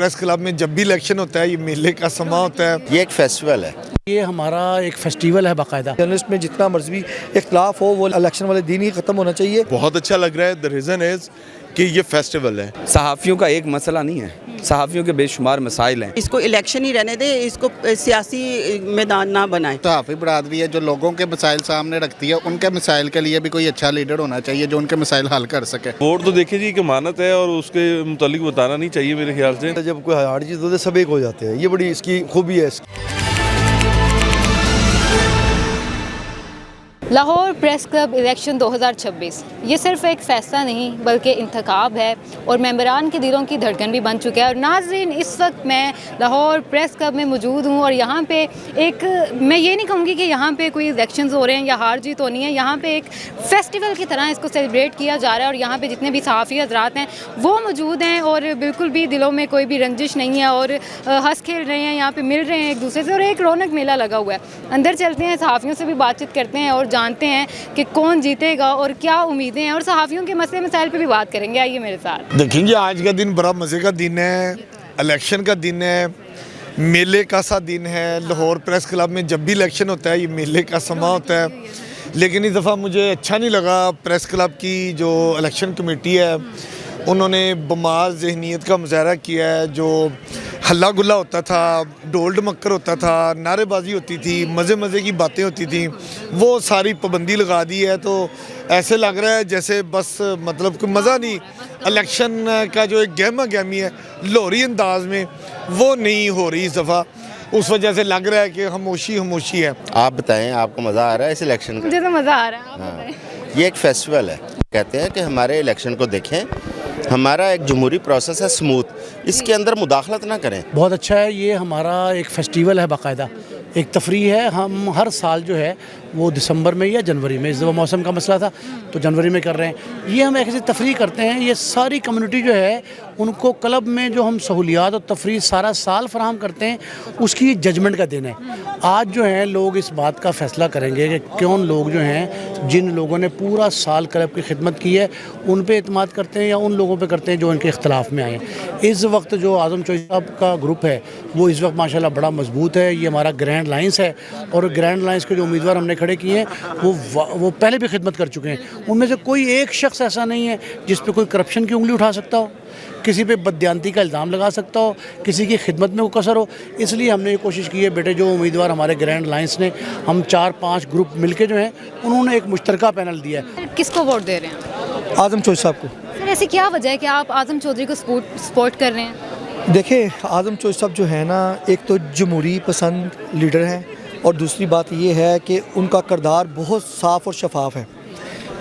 Press club में जब भी इलेक्शन होता है ये मेले का समा होता है। ये एक फेस्टिवल है, ये हमारा एक फेस्टिवल है बाकायदा। जर्नलिस्ट में जितना मर्जी इख्तलाफ हो वो इलेक्शन वाले दिन ही ख़त्म होना चाहिए। बहुत अच्छा लग रहा है। द रीज़न इज़ कि ये फेस्टिवल है। सहाफ़ियों का एक मसला नहीं है, सहाफ़ियों के बेशुमार मसाइल हैं। इसको इलेक्शन ही रहने दे, इसको सियासी मैदान ना बनाए। सहाफ़ी बरादरी है जो लोगों के मसाइल सामने रखती है, उनके मसाइल के लिए भी कोई अच्छा लीडर होना चाहिए जो उनके मसाइल हल कर सके। वोट तो देखिए जी कि मानत है और उसके मुतालिक बताना नहीं चाहिए मेरे ख्याल से। जब कोई हार जीत होते सब एक हो जाते हैं, ये बड़ी इसकी खूबी है। लाहौर प्रेस क्लब इलेक्शन 2026 ये सिर्फ एक फ़ैसला नहीं बल्कि इंतखाब है और मेंबरान के दिलों की धड़कन भी बन चुका है। और नाज़रीन, इस वक्त मैं लाहौर प्रेस क्लब में मौजूद हूँ और यहाँ पे एक, मैं ये नहीं कहूँगी कि यहाँ पे कोई इलेक्शंस हो रहे हैं या हार जीत होनी है, यहाँ पे एक फ़ेस्टिवल की तरह इसको सेलिब्रेट किया जा रहा है। और यहाँ पे जितने भी सहाफ़ी हज़रात हैं वो मौजूद हैं और बिल्कुल भी दिलों में कोई भी रंजिश नहीं है और हंस खेल रहे हैं, यहाँ पर मिल रहे हैं एक दूसरे से और एक रौनक मेला लगा हुआ है। अंदर चलते हैं, सहाफ़ियों से भी बातचीत करते हैं और जानते हैं कि कौन जीतेगा और क्या उम्मीदें हैं और सहाफ़ियों के मसले मसाइल पे भी बात करेंगे। आइए मेरे साथ। देखेंगे आज का दिन बड़ा मज़े का दिन है, इलेक्शन का दिन है, मेले का सा दिन है। लाहौर प्रेस क्लब में जब भी इलेक्शन होता है ये मेले का समा होता है। लेकिन इस दफ़ा मुझे अच्छा नहीं लगा, प्रेस क्लब की जो इलेक्शन कमेटी है उन्होंने बमार ज़हनीत का मुजाहरा किया है। जो हल्ला गुल्ला होता था, ढोल ढमक्कर होता था, नारेबाजी होती थी, मज़े मज़े की बातें होती थी, वो सारी पाबंदी लगा दी है। तो ऐसे लग रहा है जैसे बस मतलब कोई मज़ा नहीं, इलेक्शन का जो एक गहमा गहमी है लाहौरी अंदाज में वो नहीं हो रही इस दफ़ा। उस वजह से लग रहा है कि खामोशी है। आप बताएं, आपको मज़ा आ रहा है इस इलेक्शन का? मुझे तो मज़ा आ रहा है, आप बताएं। ये एक फेस्टिवल है। कहते हैं कि हमारे इलेक्शन को देखें, हमारा एक जमहूरी प्रोसेस है स्मूथ, इसके अंदर मुदाखलत ना करें। बहुत अच्छा है, ये हमारा एक फेस्टिवल है बाकायदा, एक तफरी है। हम हर साल जो है वो दिसंबर में या जनवरी में, इस दफ़ा मौसम का मसला था तो जनवरी में कर रहे हैं। ये हम ऐसे तफरी करते हैं, ये सारी कम्युनिटी जो है उनको क्लब में जो हम सहूलियात और तफरी सारा साल फराहम करते हैं उसकी जजमेंट का दिन है। आज जो है लोग इस बात का फ़ैसला करेंगे कि कौन लोग जो हैं जिन लोगों ने पूरा साल क्लब की खिदमत की है उन पे एतमाद करते हैं या उन लोगों पे करते हैं जो इनके इख्तलाफ में आए हैं। इस वक्त जो आज़म चौधरी साहब का ग्रुप है वो इस वक्त माशाल्लाह बड़ा मजबूत है। ये हमारा ग्रैंड लाइन्स है और ग्रैंड लाइन्स के जो उम्मीदवार हमने खड़े किए हैं वो पहले भी खिदमत कर चुके हैं। उनमें से कोई एक शख्स ऐसा नहीं है जिस पे कोई करप्शन की उंगली उठा सकता हो, किसी पे बददियानती का इल्ज़ाम लगा सकता हो, किसी की खिदमत में कोई कसर हो। इसलिए हमने ये कोशिश की है बेटे, जो उम्मीदवार हमारे ग्रैंड लाइन्स ने, हम 4-5 ग्रुप मिलके जो हैं उन्होंने एक मुश्तरका पैनल दिया है। किसको वोट दे रहे हैं? आज़म चौधरी साहब को। सर, ऐसी क्या वजह है कि आप आज़म चौधरी को सपोर्ट कर रहे हैं? देखिए, आज़म चौधरी साहब जो है ना, एक तो जमहूरी पसंद लीडर हैं और दूसरी बात ये है कि उनका किरदार बहुत साफ़ और शफाफ है।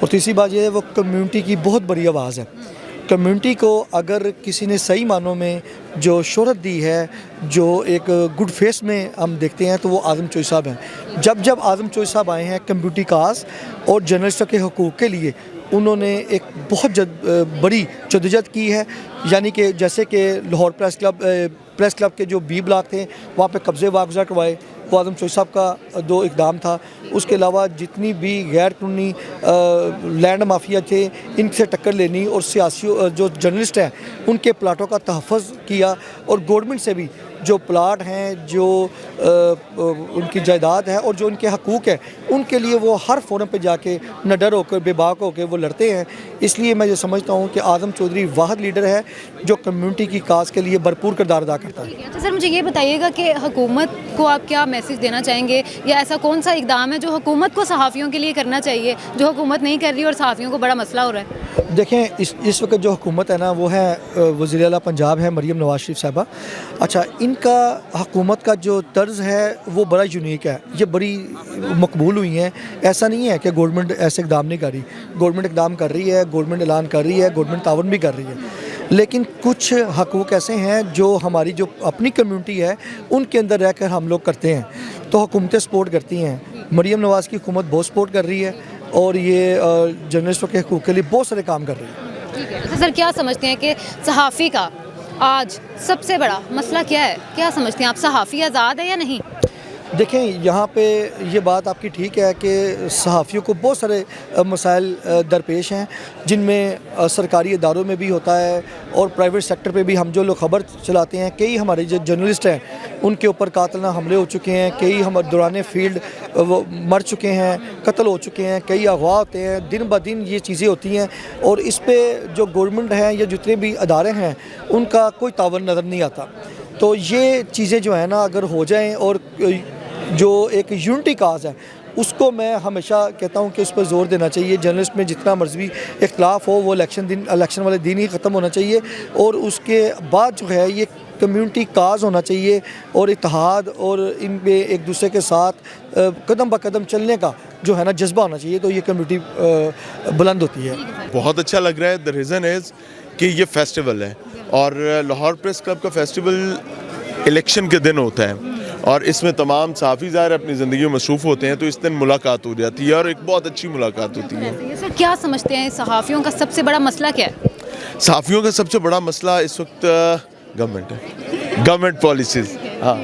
और तीसरी बात ये है वो कम्युनिटी की बहुत बड़ी आवाज़ है। कम्युनिटी को अगर किसी ने सही मानों में जो शोहरत दी है, जो एक गुड फेस में हम देखते हैं, तो वो आज़म चौधरी साहब हैं। जब आज़म चौधरी साहब आए हैं कम्युनिटी काज और जर्नलिस्टों के हकूक़ के लिए, उन्होंने एक बहुत बड़ी जद्दोजहद की है। यानी कि जैसे कि लाहौर प्रेस क्लब के जो बी ब्लॉक थे वहाँ पे कब्ज़े वागजा करवाए, वो आज़म चौधरी साहब का दो इक़दाम था। उसके अलावा जितनी भी गैर कानूनी लैंड माफिया थे इनसे टक्कर लेनी और सियासी जो जर्नलिस्ट हैं उनके प्लाटों का तहफ़्फ़ुज़ किया और गवर्नमेंट से भी जो प्लाट हैं, जो उनकी जायदाद है और जो उनके हकूक़ हैं उनके लिए वो हर फोरम पे जाके निडर होकर बेबाक होकर वो लड़ते हैं। इसलिए मैं ये समझता हूँ कि आज़म चौधरी वाहिद लीडर है जो कम्युनिटी की काज के लिए भरपूर किरदार अदा करता है। तो सर मुझे ये बताइएगा कि हुकूमत को आप क्या मैसेज देना चाहेंगे या ऐसा कौन सा इक़दाम है जो हुकूमत को सहाफ़ियों के लिए करना चाहिए जो हुकूमत नहीं कर रही और सहाफ़ियों को बड़ा मसला हो रहा है? देखें, इस वक्त जो हुकूमत है ना वो है वज़ीर आला पंजाब है मरीम नवाज़ शरीफ साहबा। अच्छा, इनका हुकूमत का जो तर्ज़ है वो बड़ा यूनिक है, ये बड़ी मकबूल हुई हैं। ऐसा नहीं है कि गवर्नमेंट ऐसे इक़दाम नहीं कर रही, गवर्नमेंट इक़दाम कर रही है, गवर्नमेंट ऐलान कर रही है, गवर्नमेंट तावन भी कर रही है। लेकिन कुछ हकूक़ ऐसे हैं जो हमारी जो अपनी कम्युनिटी है उनके अंदर रहकर हम लोग करते हैं, तो हुकूमतें सपोर्ट करती हैं। मरीम नवाज़ की हुकूमत बहुत सपोर्ट कर रही है और ये जर्नलिस्टों के हकूक़ के लिए बहुत सारे काम कर रही है। ठीक है, तो सर क्या समझते हैं कि सहाफ़ी का आज सबसे बड़ा मसला क्या है? क्या समझते हैं आप, सहाफ़ी आज़ाद है या नहीं? देखें, यहाँ पे ये बात आपकी ठीक है कि सहाफ़ियों को बहुत सारे मसाइल दरपेश हैं, जिनमें सरकारी इदारों में भी होता है और प्राइवेट सेक्टर पे भी। हम जो लोग ख़बर चलाते हैं, कई हमारे जो जर्नलिस्ट हैं उनके ऊपर कातिलाना हमले हो चुके हैं, कई हम दौरान फील्ड वो मर चुके हैं, कत्ल हो चुके हैं, कई अगवा होते हैं। दिन ब दिन ये चीज़ें होती हैं और इस पर जो गवर्नमेंट है या जितने भी अदारे हैं उनका कोई तावन नज़र नहीं आता। तो ये चीज़ें जो है ना, अगर हो जाएं और जो एक यूनिटी काज है उसको मैं हमेशा कहता हूँ कि इस पर ज़ोर देना चाहिए। जर्नलिस्ट में जितना मजहबी इख्तलाफ हो वो इलेक्शन वाले दिन ही ख़त्म होना चाहिए और उसके बाद जो है ये कम्युनिटी काज होना चाहिए और इत्तेहाद और इन पे एक दूसरे के साथ कदम ब कदम चलने का जो है ना जज्बा होना चाहिए, तो ये कम्युनिटी बुलंद होती है। बहुत अच्छा लग रहा है। द रीज़न इज़ कि ये फेस्टिवल है और लाहौर प्रेस क्लब का फेस्टिवल इलेक्शन के दिन होता है और इसमें तमाम सहाफ़ी ज़ाहिर अपनी ज़िंदगी में मसरूफ़ होते हैं, तो इस दिन मुलाकात हो जाती है और एक बहुत अच्छी मुलाकात होती है। सर क्या समझते हैं सहाफ़ियों का सबसे बड़ा मसला क्या है? सहाफ़ियों का सबसे बड़ा मसला इस वक्त गवर्नमेंट है, गवर्नमेंट पॉलिसीज़। हाँ,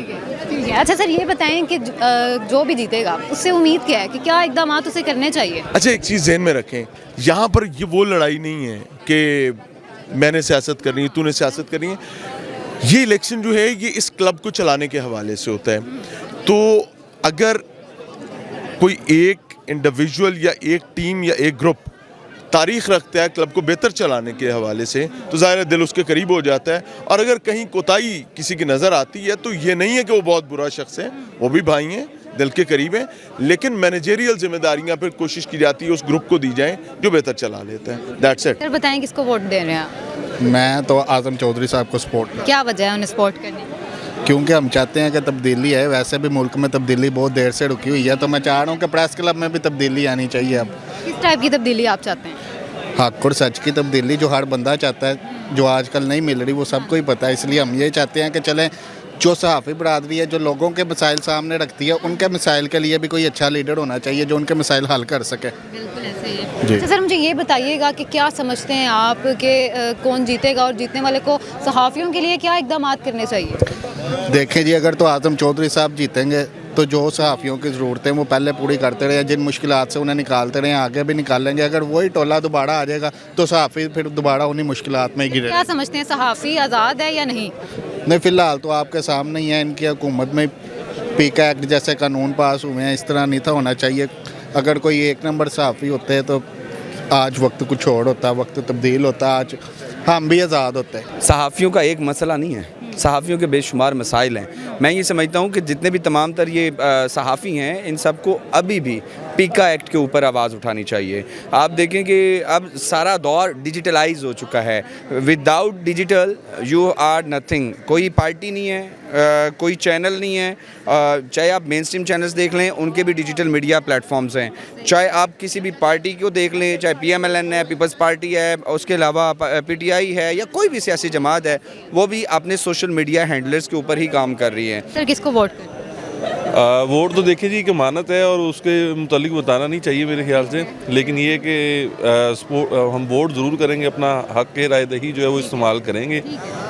अच्छा सर, ये बताएं कि जो भी जीतेगा उससे उम्मीद क्या है कि क्या इकदाम उसे करने चाहिए? अच्छा, एक चीज़ ज़हन में रखें, यहाँ पर ये वो लड़ाई नहीं है कि मैंने सियासत करनी है, तूने सियासत करनी है। ये इलेक्शन जो है ये इस क्लब को चलाने के हवाले से होता है। तो अगर कोई एक इंडिविजुअल या एक टीम या एक ग्रुप तारीख रखता है क्लब को बेहतर चलाने के हवाले से, तो ज़ाहिर है दिल उसके करीब हो जाता है। और अगर कहीं कोताही किसी की नज़र आती है तो ये नहीं है कि वो बहुत बुरा शख्स है, वो भी भाई हैं, दिल के करीब हैं, लेकिन मैनेजरियल जिम्मेदारियां फिर कोशिश की जाती है उस ग्रुप को दी जाएं जो बेहतर चला लेता है। That's it. सर बताएं किसको वोट दे रहे हैं आप? मैं तो आज़म चौधरी साहब को सपोर्ट करता क्या वजह है उन्हें सपोर्ट करने की? हूं, क्योंकि हम चाहते हैं कि तब्दीली है। वैसे भी मुल्क में तब्दीली बहुत देर से रुकी हुई है, तो मैं चाह रहा हूँ कि प्रेस क्लब में भी तब्दीली आनी चाहिए। अब किस टाइप की तब्दीली आप चाहते हैं? हक और सच की तब्दीली, जो हर बंदा चाहता है, जो आजकल नहीं मिल रही, वो सबको ही पता है। इसलिए हम ये चाहते हैं कि चलें, जो सहाफ़ी बरादरी है जो लोगों के मसाइल सामने रखती है, उनके मसाइल के लिए भी कोई अच्छा लीडर होना चाहिए जो उनके मसाइल हल कर सके। बिल्कुल ऐसे ही है। अच्छा सर, मुझे ये बताइएगा कि क्या समझते हैं आप कि कौन जीतेगा और जीतने वाले को सहाफ़ियों के लिए क्या इकदाम करने चाहिए? देखें जी, अगर तो आज़म चौधरी साहब जीतेंगे तो जो सहाफ़ियों की ज़रूरतें वो पहले पूरी करते रहे, जिन मुश्किलात से उन्हें निकालते रहे, आगे भी निकालेंगे। अगर वही टोला दोबारा आ जाएगा तो सहाफ़ी फिर दोबारा उन्हीं मुश्किलात में ही गिरे। क्या समझते हैं, सहाफ़ी आज़ाद है या नहीं? नहीं, फ़िलहाल तो आपके सामने ही है, इनकी हुकूमत में पीका एक्ट जैसे कानून पास हुए हैं, इस तरह नहीं था होना चाहिए। अगर कोई एक नंबर सहाफ़ी होते हैं तो आज वक्त कुछ और होता, वक्त तब्दील होता, आज हम भी आज़ाद होते हैं। सहाफ़ियों का एक मसला नहीं है, सहाफ़ियों के बेशुमार मसाइल हैं। मैं ये समझता हूँ कि जितने भी तमाम तर ये सहाफ़ी हैं, इन सबको अभी भी पीका एक्ट के ऊपर आवाज़ उठानी चाहिए। आप देखें कि अब सारा दौर डिजिटलाइज हो चुका है। Without digital you are nothing. कोई पार्टी नहीं है, कोई चैनल नहीं है, चाहे आप मेन स्ट्रीम चैनल्स देख लें, उनके भी डिजिटल मीडिया प्लेटफॉर्म्स हैं। चाहे आप किसी भी पार्टी को देख लें, चाहे PMLN है, पीपल्स पार्टी है, उसके अलावा PTI है, या कोई भी सियासी जमात है, वो भी अपने सोशल मीडिया हैंडलर्स के ऊपर ही काम कर रही है। सर किसको वोट करें? वोट तो देखिए जी, कि मानत है और उसके मुतालिक बताना नहीं चाहिए मेरे ख्याल से, लेकिन ये कि हम वोट ज़रूर करेंगे, अपना हक़ के राय दही जो है वो इस्तेमाल करेंगे।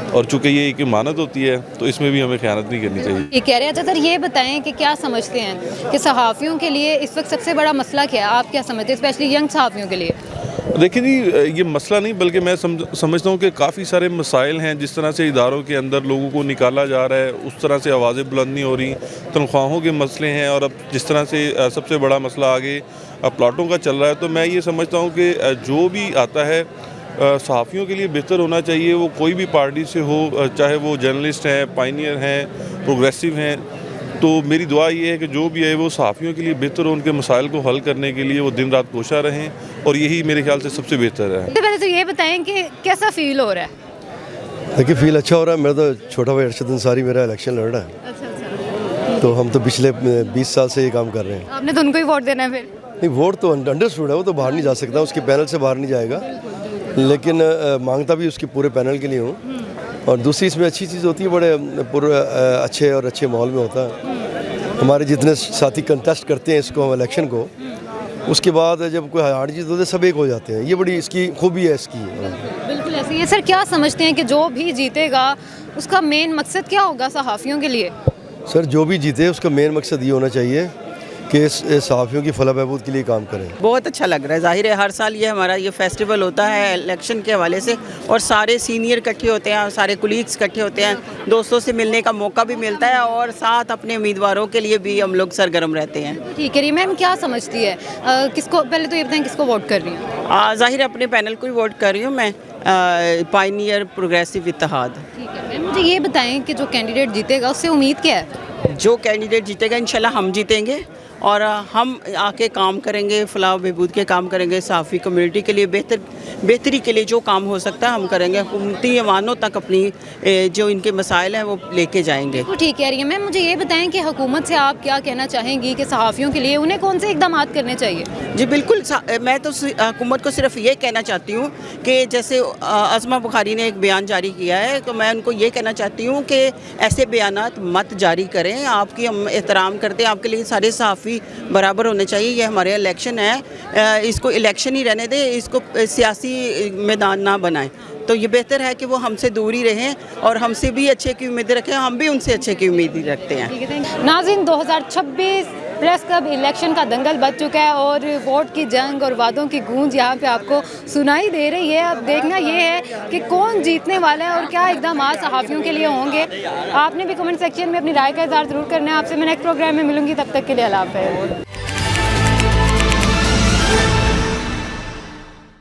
और चूँकि ये एक इमानत होती है तो इसमें भी हमें ख़यानत नहीं करनी चाहिए। ये कह रहे हैं। अच्छा सर, ये बताएं कि क्या समझते हैं कि सहाफ़ियों के लिए इस वक्त सबसे बड़ा मसला क्या है? आप क्या समझते हैं, स्पेशली यंग सहाफ़ियों के लिए? देखिए जी, ये मसला नहीं बल्कि मैं समझता हूँ कि काफ़ी सारे मसाइल हैं। जिस तरह से इदारों के अंदर लोगों को निकाला जा रहा है, उस तरह से आवाज़ें बुलंद नहीं हो रही। तनख्वाहों के मसले हैं और अब जिस तरह से सबसे बड़ा मसला आगे प्लाटों का चल रहा है, तो मैं ये समझता हूँ कि जो भी आता है सहाफ़ियों के लिए बेहतर होना चाहिए। वो कोई भी पार्टी से हो, चाहे वो जर्नलिस्ट हैं, पायनियर हैं, प्रोग्रेसिव हैं, तो मेरी दुआ ये है कि जो भी है वो सहाफ़ियों के लिए बेहतर हो, उनके मसाइल को हल करने के लिए वो दिन रात कोशा रहें, और यही मेरे ख्याल से सबसे बेहतर है। तो पहले तो ये बताएं कि कैसा फील हो रहा है? देखिए, फील अच्छा हो रहा है। मेरा तो छोटा भाई अरशद अंसारी मेरा इलेक्शन लड़ रहा है। अच्छा। तो हम तो पिछले 20 साल से ये काम कर रहे हैं। आपने तो उनको ही वोट देना है फिर? नहीं, वोट तो अंडरस्टूड है, वो तो बाहर नहीं जा सकता, उसके पैनल से बाहर नहीं जाएगा, लेकिन मांगता भी उसके पूरे पैनल के लिए हूँ। और दूसरी इसमें अच्छी चीज़ होती है, बड़े पूरे अच्छे और अच्छे माहौल में होता है। हमारे जितने साथी कंटेस्ट करते हैं इसको, इलेक्शन को, उसके बाद जब कोई हार जीत होते सब एक हो जाते हैं। ये बड़ी इसकी खूबी है इसकी। बिल्कुल ऐसे ही है। सर क्या समझते हैं कि जो भी जीतेगा उसका मेन मकसद क्या होगा सहाफ़ियों के लिए? सर जो भी जीते उसका मेन मकसद ये होना चाहिए कि इस सहाफ़ियों की फलाह बहबूद के लिए काम करें। बहुत अच्छा लग रहा है। ज़ाहिर है हर साल ये हमारा ये फेस्टिवल होता है इलेक्शन के हवाले से, और सारे सीनियर इकट्ठे होते हैं, सारे कुलीग्स इकट्ठे होते हैं, दोस्तों से मिलने का मौका भी मिलता है और साथ अपने उम्मीदवारों के लिए भी हम लोग सरगर्म रहते हैं। ठीक है, मैम क्या समझती है किसको, पहले तो ये बताएं किसको वोट कर रही हैं? ज़ाहिर अपने पैनल को ही वोट कर रही हूँ मैं, पायनियर प्रोग्रेसिव इत्तेहाद। ठीक है मैम, मुझे ये बताएं कि जो कैंडिडेट जीतेगा उससे उम्मीद क्या है? जो कैंडिडेट जीतेगा इंशाल्लाह हम जीतेंगे और हम आके काम करेंगे, फलाह बहबूद के काम करेंगे, सहाफ़ी कम्युनिटी के लिए बेहतरी के लिए जो काम हो सकता है हम करेंगे। हुकूमती ऐवानों तक अपनी जो इनके मसाइल हैं वो लेके जाएंगे। तो ठीक कह रही है मैम, मुझे ये बताएं कि हुकूमत से आप क्या कहना चाहेंगी कि सहाफ़ियों के लिए उन्हें कौन से इक़दाम करने चाहिए? जी बिल्कुल, मैं तो हुकूमत को सिर्फ ये कहना चाहती हूँ कि जैसे अज़मा बुखारी ने एक बयान जारी किया है, तो मैं उनको ये कहना चाहती हूँ कि ऐसे बयानात मत जारी करें। आपकी हम एहतराम करते हैं, आपके लिए सारे सहाफ़ी बराबर होने चाहिए। ये हमारे इलेक्शन है, इसको इलेक्शन ही रहने दें, इसको सियासी मैदान ना बनाएं। तो ये बेहतर है कि वो हमसे दूर ही रहें और हमसे भी अच्छे की उम्मीद रखें, हम भी उनसे अच्छे की उम्मीद रखते हैं। नाज़रीन, 2026 प्रेस क्लब इलेक्शन का दंगल बच चुका है और वोट की जंग और वादों की गूंज यहाँ पे आपको सुनाई दे रही है। अब देखना ये है कि कौन जीतने वाला है और क्या इक़दाम सहाफ़ियों के लिए होंगे। आपने भी कमेंट सेक्शन में अपनी राय का इज़हार ज़रूर करना है। आपसे मैं नेक्स्ट प्रोग्राम में मिलूंगी, तब तक के लिए अल्लाह हाफ़िज़।